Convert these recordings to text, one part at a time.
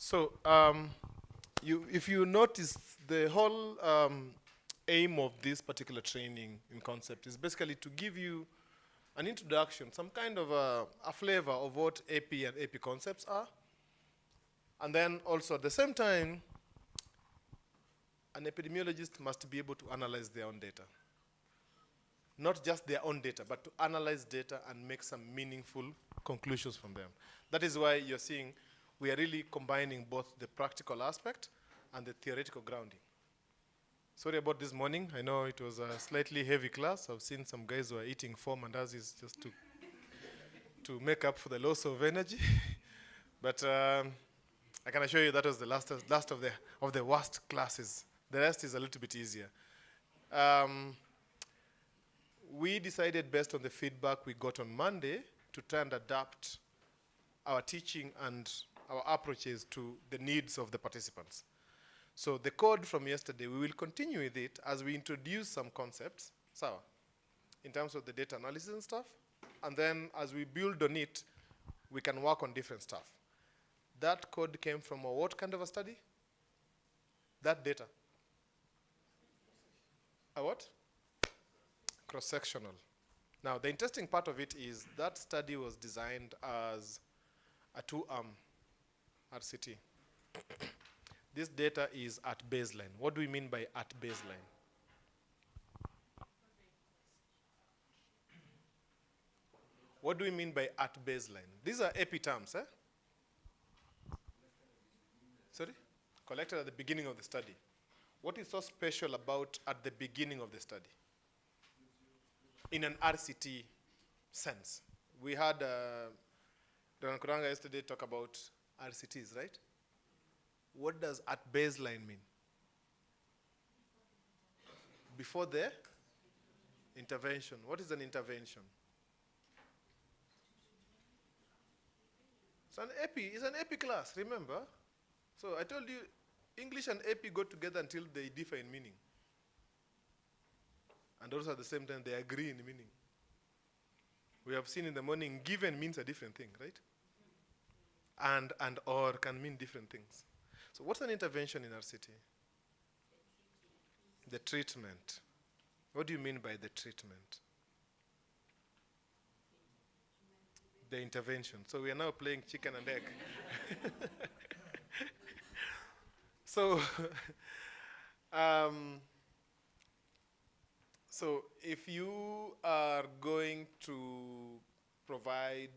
So, if you notice, the whole aim of this particular training in concept is basically to give you an introduction, some kind of a flavor of what AP and AP concepts are. And then also at the same time, an epidemiologist must be able to analyze their own data. Not just their own data, but to analyze data and make some meaningful conclusions from them. That is why you're seeing we are really combining both the practical aspect and the theoretical grounding. Sorry about this morning. I know it was a slightly heavy class. I've seen some guys who are eating 4 mandazis just to make up for the loss of energy. But I can assure you that was the last of the worst classes. The rest is a little bit easier. We decided, based on the feedback we got on Monday, to try and adapt our teaching and our approaches to the needs of the participants. So the code from yesterday, we will continue with it as we introduce some concepts, so in terms of the data analysis and stuff, and then as we build on it, we can work on different stuff. That code came from a what kind of a study? That data. A what? Cross-sectional. Now, the interesting part of it is that study was designed as a 2-arm RCT. This data is at baseline. What do we mean by at baseline? What do we mean by at baseline? These are AP terms, eh? Sorry? Collected at the beginning of the study. What is so special about at the beginning of the study? In an RCT sense. We had Dr. Kuranga yesterday talk about RCTs, right? What does at baseline mean? Before the intervention. What is an intervention? So it's an AP class, remember? So I told you, English and AP go together until they differ in meaning. And also at the same time, they agree in meaning. We have seen in the morning, given means a different thing, right? And or can mean different things. So what's an intervention in RCT? The treatment. What do you mean by the treatment? The intervention. So we are now playing chicken and egg. So, so if you are going to provide,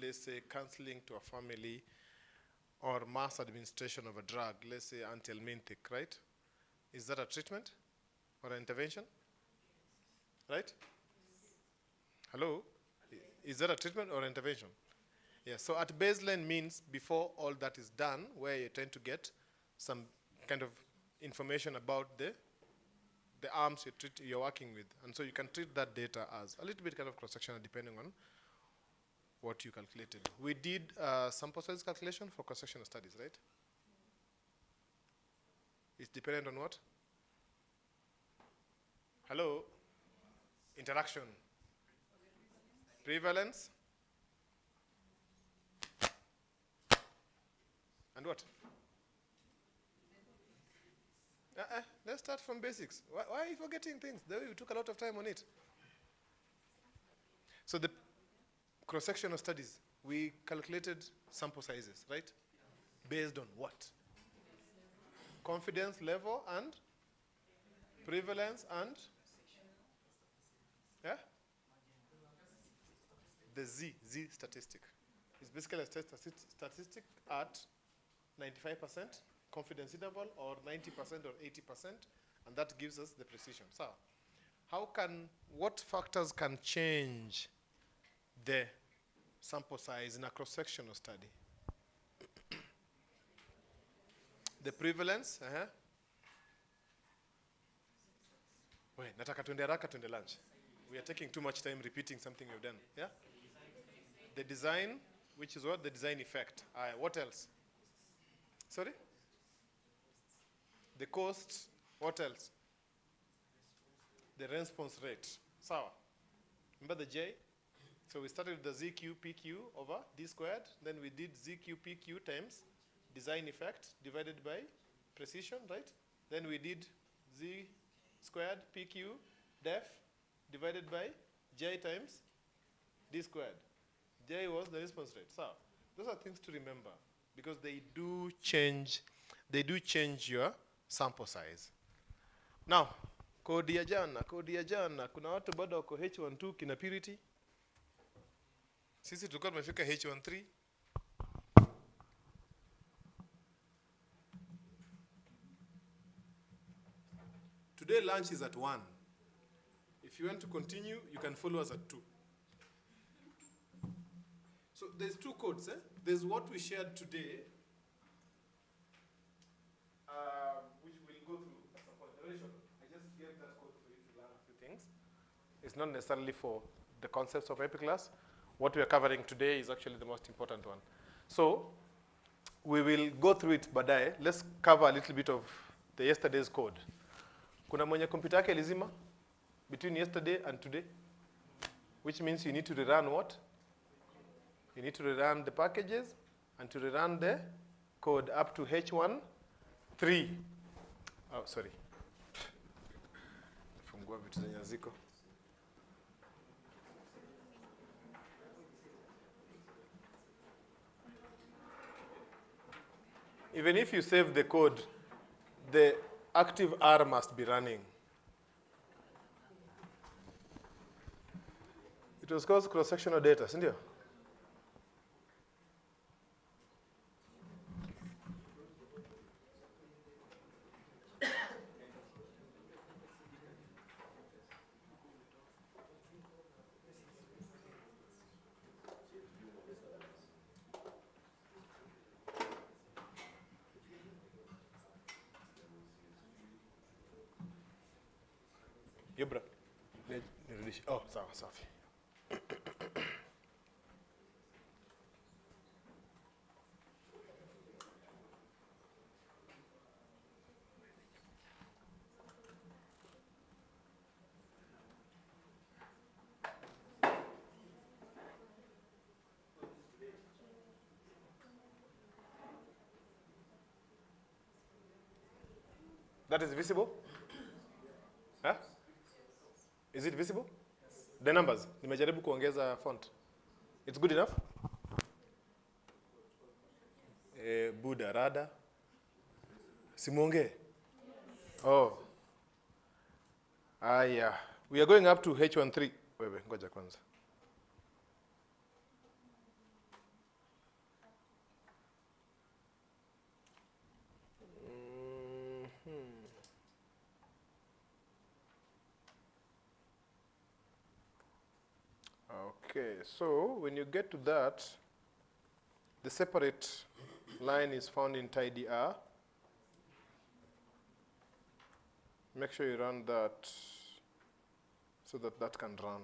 let's say, counseling to a family or mass administration of a drug, let's say antihelminthic, right? Is that a treatment or an intervention? Right? Hello? Is that a treatment or intervention? Yeah, so at baseline means before all that is done, where you're trying to get some kind of information about the arms you're working with. And so you can treat that data as a little bit kind of cross-sectional depending on what you calculated. We did sample size calculation for cross-sectional studies, right? It's dependent on what? Hello? Interaction. Prevalence. And what? Let's start from basics. Why are you forgetting things? We took a lot of time on it. So the cross-sectional studies, we calculated sample sizes, right? Based on what? Confidence level and prevalence and? Yeah? The Z statistic. It's basically a statistic at 95% confidence interval or 90% or 80%, and that gives us the precision. So, what factors can change the sample size in a cross-sectional study? The prevalence, Wait, nataka tuende haraka tuende lunch. We are taking too much time repeating something you've done, yeah? The design, which is what? The design effect. What else? Sorry? The cost, what else? The response rate. Sawa. Remember the J? So we started with the ZQ PQ over D squared, then we did ZQ PQ times design effect divided by precision, right? Then we did Z squared PQ def divided by J times D squared. J was the response rate. So those are things to remember because they do change your sample size. Now, kodi ya jana, kuna watu bado wako H12 kina purity. Sisi tulikuwa tumefika H13. Today lunch is at 1. If you want to continue, you can follow us at 2. So there's two codes. There's what we shared today, which we'll go through at some point. I just gave that code for you to learn a few things. It's not necessarily for the concepts of epiclass. What we are covering today is actually the most important one. So we will go through it baadaye. Let's cover a little bit of the yesterday's code. Kuna mwenye kompyuta yake ilizima between yesterday and today, which means you need to rerun what? You need to rerun the packages and to rerun the code up to H13. Oh, sorry. Fungua vitu zenye ziko. Even if you save the code, the active R must be running. It was called cross-sectional data, isn't it? Yubra. Oh, safi. That is visible? Huh? Is it visible? Yes. The numbers. Nimejaribu kuongeza font. It's good enough? Buddha, Rada. Simuonge? Oh. Yeah. We are going up to H13. Wewe, ngoja kwanza. Okay, so when you get to that, the separate line is found in tidy R. Make sure you run that so that that can run.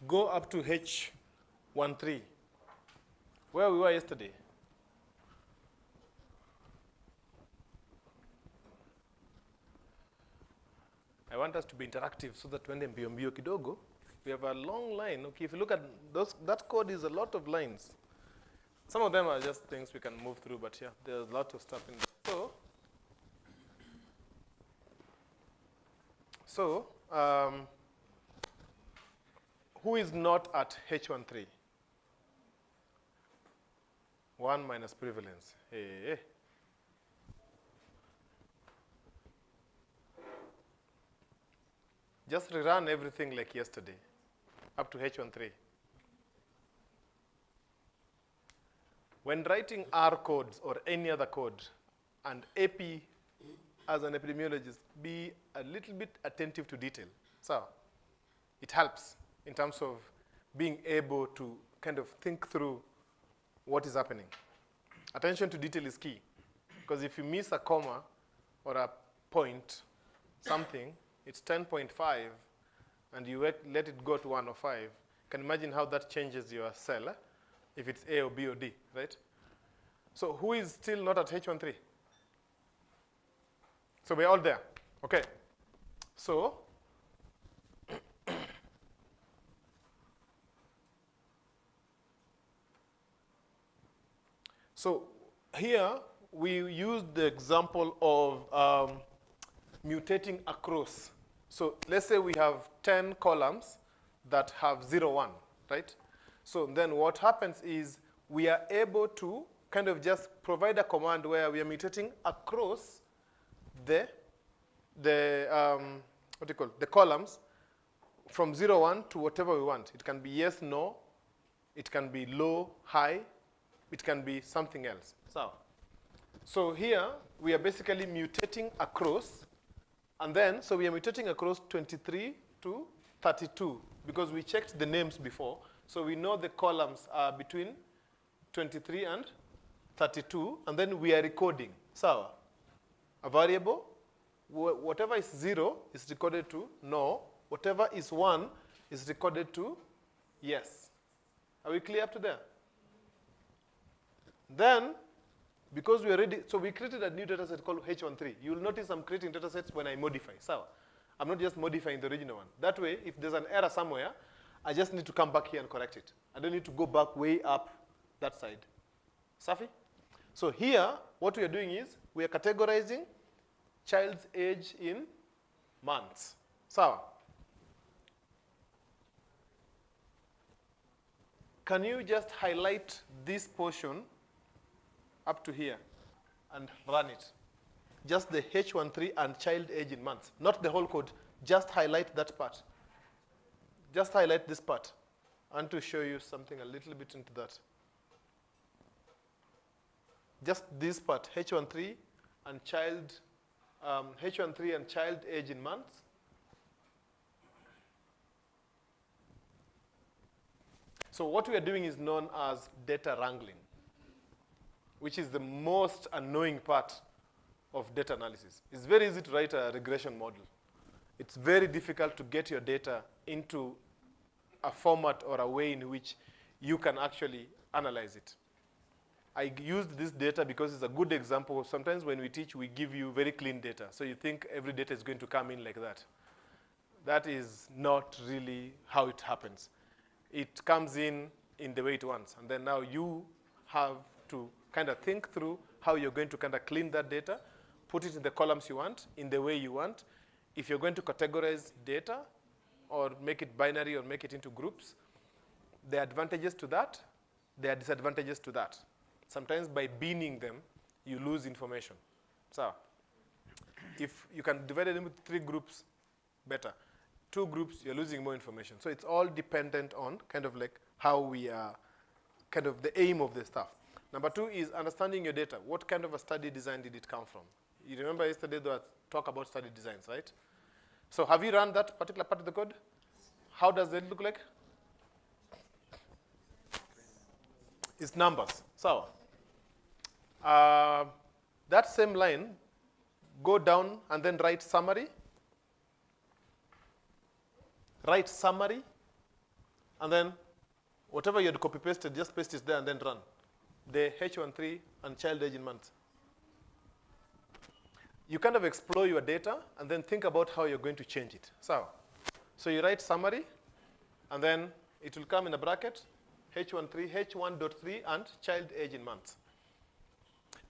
Go up to H13, where we were yesterday. I want us to be interactive so that when they mbio kidogo, we have a long line. Okay, if you look at that code is a lot of lines. Some of them are just things we can move through, but yeah, there's a lot of stuff in there. So, who is not at H13? 1 minus prevalence. Hey. Just rerun everything like yesterday, up to H13. When writing R codes or any other code, and AP, as an epidemiologist, be a little bit attentive to detail. So, it helps in terms of being able to kind of think through what is happening. Attention to detail is key, because if you miss a comma or a point, something, it's 10.5, and you let it go to 105, you can imagine how that changes your cell, if it's A or B or D, right? So who is still not at H13? So we're all there. Okay. So here we use the example of mutating across. So let's say we have 10 columns that have 0, 1, right? So then what happens is we are able to kind of just provide a command where we are mutating across the columns from 0, 1 to whatever we want. It can be yes, no, it can be low, high, it can be something else. So here we are basically mutating across, and then so we are mutating across 23 to 32 because we checked the names before. So we know the columns are between 23 and 32, and then we are recording. So a variable, whatever is 0 is recorded to no, whatever is 1 is recorded to yes. Are we clear up to there? Then, because we already, so we created a new data set called H13. You'll notice I'm creating data sets when I modify. So I'm not just modifying the original one. That way, if there's an error somewhere, I just need to come back here and correct it. I don't need to go back way up that side. Safi? So here, what we are doing is we are categorizing child's age in months. So can you just highlight this portion up to here and run it? Just the H13 and child age in months, not the whole code. Just highlight that part. Just highlight this part. I want to show you something a little bit into that. Just this part, H13 and child age in months. So what we are doing is known as data wrangling, which is the most annoying part of data analysis. It's very easy to write a regression model. It's very difficult to get your data into a format or a way in which you can actually analyze it. I used this data because it's a good example. Sometimes when we teach, we give you very clean data. So you think every data is going to come in like that. That is not really how it happens. It comes in the way it wants. And then now you have to kind of think through how you're going to kind of clean that data, put it in the columns you want, in the way you want. If you're going to categorize data or make it binary or make it into groups, there are advantages to that. There are disadvantages to that. Sometimes by binning them, you lose information. So if you can divide it into 3 groups, better. 2 groups, you're losing more information. So it's all dependent on kind of like how we are, kind of the aim of the stuff. Number 2 is understanding your data. What kind of a study design did it come from? You remember yesterday there was talk about study designs, right? So have you run that particular part of the code? How does it look like? It's numbers. So that same line, go down and then write summary. Write summary, and then whatever you had copy-pasted, just paste it there and then run. The H13 and child age in months. You kind of explore your data and then think about how you're going to change it. So you write summary, and then it will come in a bracket, H13, H1.3, and child age in months.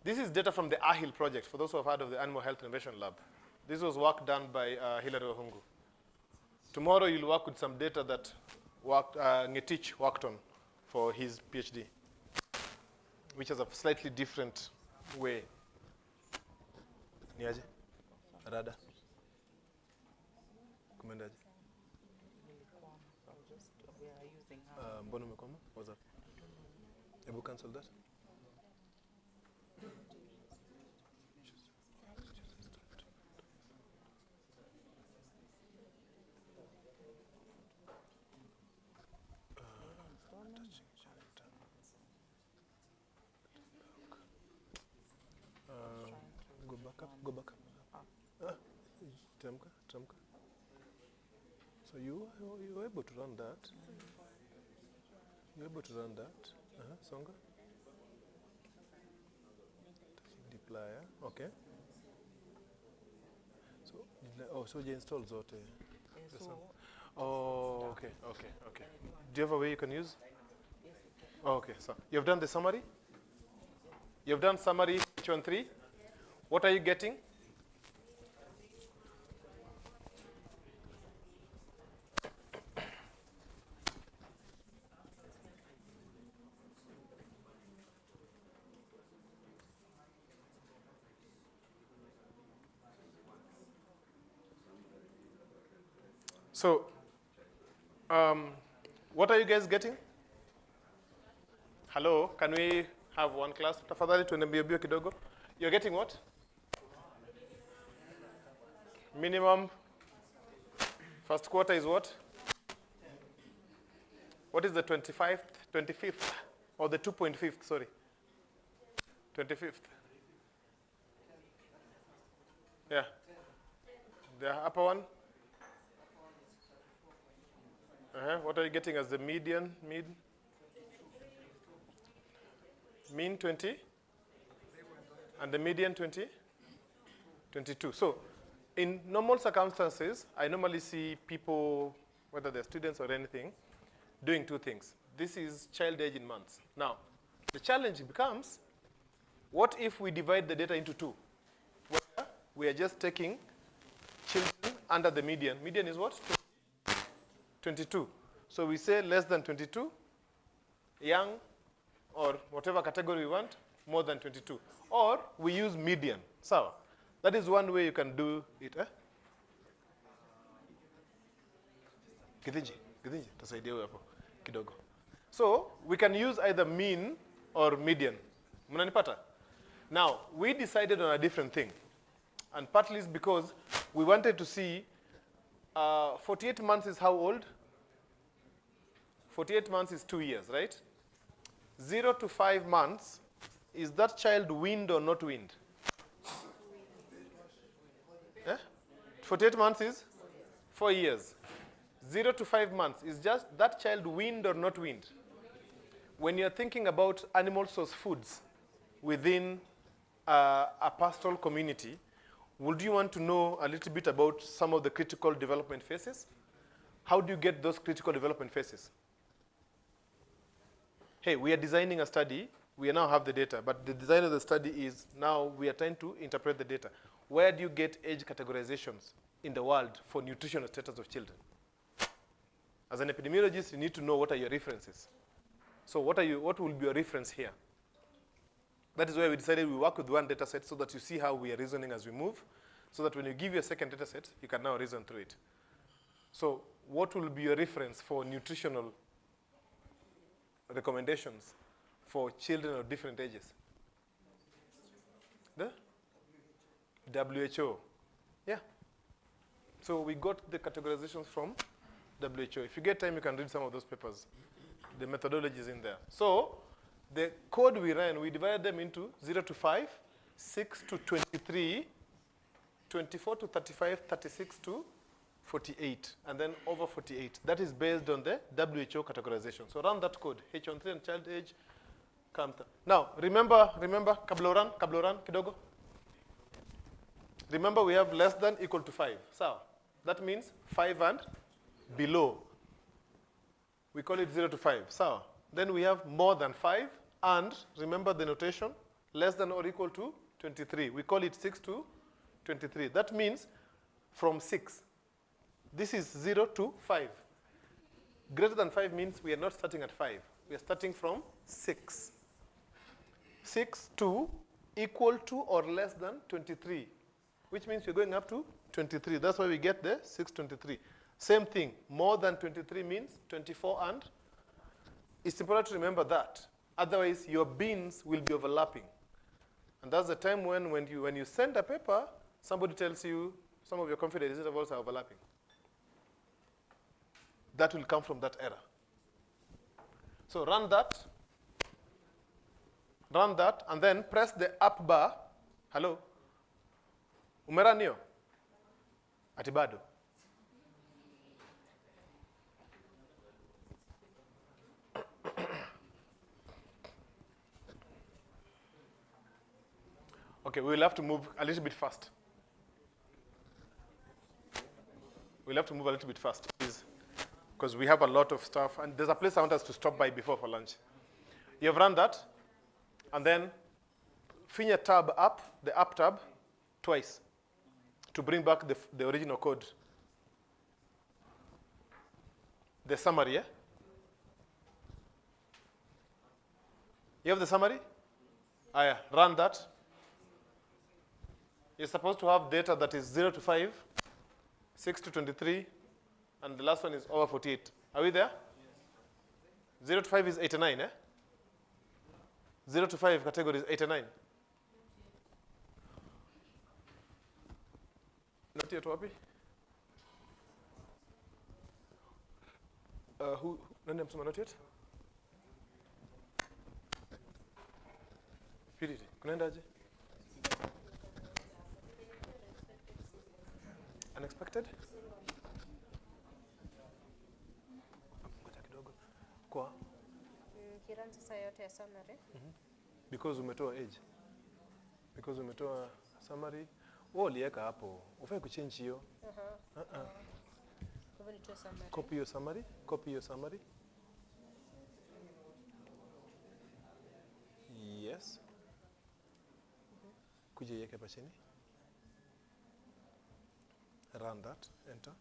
This is data from the AHIL project, for those who have heard of the Animal Health Innovation Lab. This was work done by Hilary Ohungu. Tomorrow you'll work with some data that Ngetich worked on for his PhD, which is a slightly different way. Niaje? Rada? Kumendaje? Mbono umekoma? What's up? Ebu cancel that. Go back up. Tramka. So you're able to run that. You're able to run that. Songa. Deployer. Okay. So you install Zote. Oh, okay. Do you have a way you can use? Oh, okay. So you've done the summary. You've done summary H13. What are you getting? So, what are you guys getting? Hello, can we have one class? Tafadhali tuende mbio kidogo. You're getting what? Minimum first quarter is what? What is the 25th, or the 2.5th, sorry? 25th. Yeah. The upper one? What are you getting as the median? Mean 20? And the median 20? 22. So in normal circumstances, I normally see people, whether they're students or anything, doing two things. This is child age in months. Now, the challenge becomes, what if we divide the data into two? Where we are just taking children under the median. Median is what? 22. So we say less than 22, young, or whatever category we want, more than 22. Or we use median. So that is one way you can do it. Githinji, tasaidia wewe hapo kidogo. So we can use either mean or median. Mnanipata? Now, we decided on a different thing. And partly is because we wanted to see 48 months is how old? 48 months is 2 years, right? 0 to 5 months, is that child weaned or not weaned? 48 months is 4 years. 0 to 5 months, is just that child weaned or not weaned? When you're thinking about animal source foods within a pastoral community, would you want to know a little bit about some of the critical development phases? How do you get those critical development phases? Hey, we are designing a study. We now have the data, but the design of the study is now we are trying to interpret the data. Where do you get age categorizations in the world for nutritional status of children? As an epidemiologist, you need to know what are your references. So what will be your reference here? That is why we decided we work with one data set so that you see how we are reasoning as we move, so that when you give your second data set, you can now reason through it. So what will be your reference for nutritional recommendations for children of different ages? The WHO. Yeah. So we got the categorizations from WHO. If you get time, you can read some of those papers. The methodology is in there. So the code we ran, we divided them into 0 to 5, 6 to 23, 24 to 35, 36 to 48, and then over 48. That is based on the WHO categorization. So run that code, H13 and child age. Now, remember, kabloran, kidogo. Remember, we have less than equal to 5. So that means 5 and below. We call it 0 to 5. So then we have more than 5, and remember the notation, less than or equal to 23. We call it 6 to 23. That means from 6. This is 0 to 5. Greater than 5 means we are not starting at 5. We are starting from 6. 6 to equal to or less than 23, which means you're going up to 23. That's why we get the 623. Same thing, more than 23 means 24, and it's important to remember that. Otherwise, your bins will be overlapping. And that's the time when you send a paper, somebody tells you some of your confidence intervals are overlapping. That will come from that error. So run that, and then press the up bar. Hello? Umeranio? Atibado? Okay, we'll have to move a little bit fast. We'll have to move a little bit fast, please, because we have a lot of stuff, and there's a place I want us to stop by before for lunch. You have run that, and then finger tab up, the up tab, twice to bring back the original code. The summary, yeah? You have the summary? Yeah, run that. You're supposed to have data that is 0 to 5, 6 to 23, and the last one is over 48. Are we there? Yes. 0 to 5 is 89, eh? 0 to 5 category is 89. Not yet, Wapi? Who? Nani amsema not yet? Purity. Kunaendaje? Unexpected? Ngoja kidogo. Kwa? Kiran sasa yote ya summary. Because umetoa age. Because umetoa summary. Wewe uliweka hapo. Ufai kuchange hiyo. Copy your summary. Copy your summary. Yes. Kuja iweke hapa chini. Run that, enter.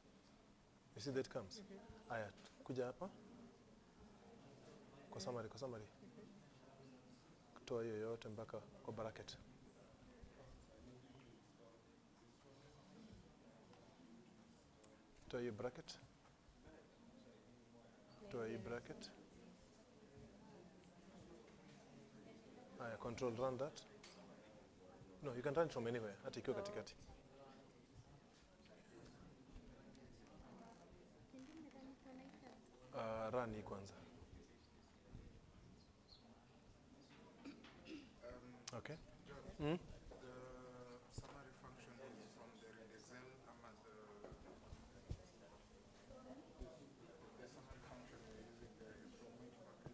You see that comes? Aya, kuja hapa. Kwa summary, kwa summary. Toa hiyo yote mpaka kwa bracket. Toa hiyo bracket. Toa hiyo bracket. Aya, control run that. No, you can run it from anywhere, hata ikiwa katikati. Run hii kwanza. Okay. The summary function is from the Excel ama the summary function we're using there is from which bucket?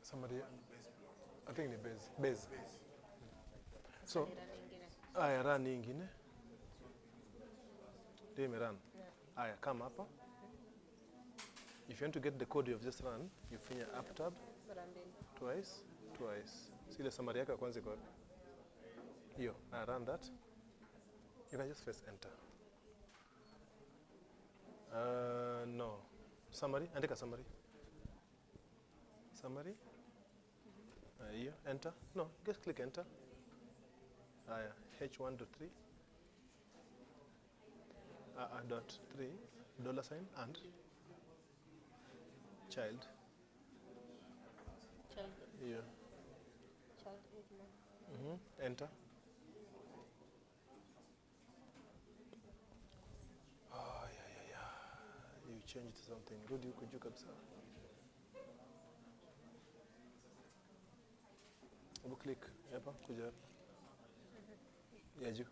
Summary. Base block. I think ni base. So, aya run hii ingine. Ndio imerun. Aya, come hapa. If you want to get the code you have just run, you finger up tab twice. See summary yako ya kwanza iko wapi? Hiyo, run that. You can just press enter. No. Summary, andika summary. Summary. Hiyo, enter. No, just click enter. H1 to 3. Dot 3, $sign and child. Yeah. Child Enter. Oh, yeah. You changed something. Rudi huko juu kabisa. Double click. Hapa, kuja hapa. Ya juu.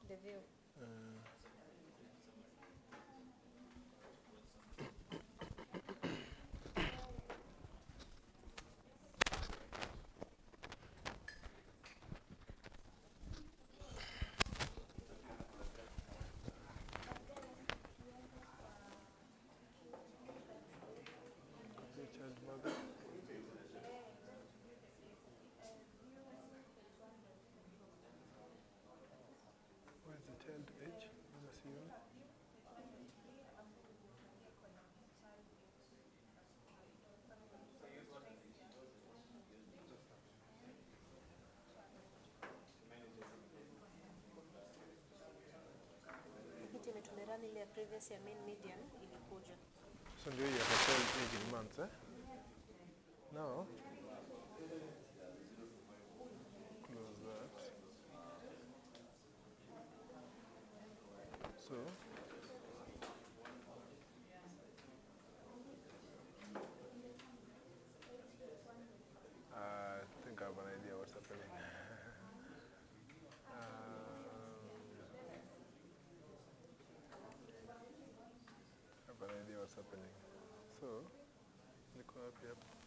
The view. Where's the child age? Let's see. Tumerun ile previous ya main median ilikuja. So ndio hii hapa child age in months, eh? Now, close that. So, I think I have an idea what's happening. I have an idea what's happening. So, niko happy hapa.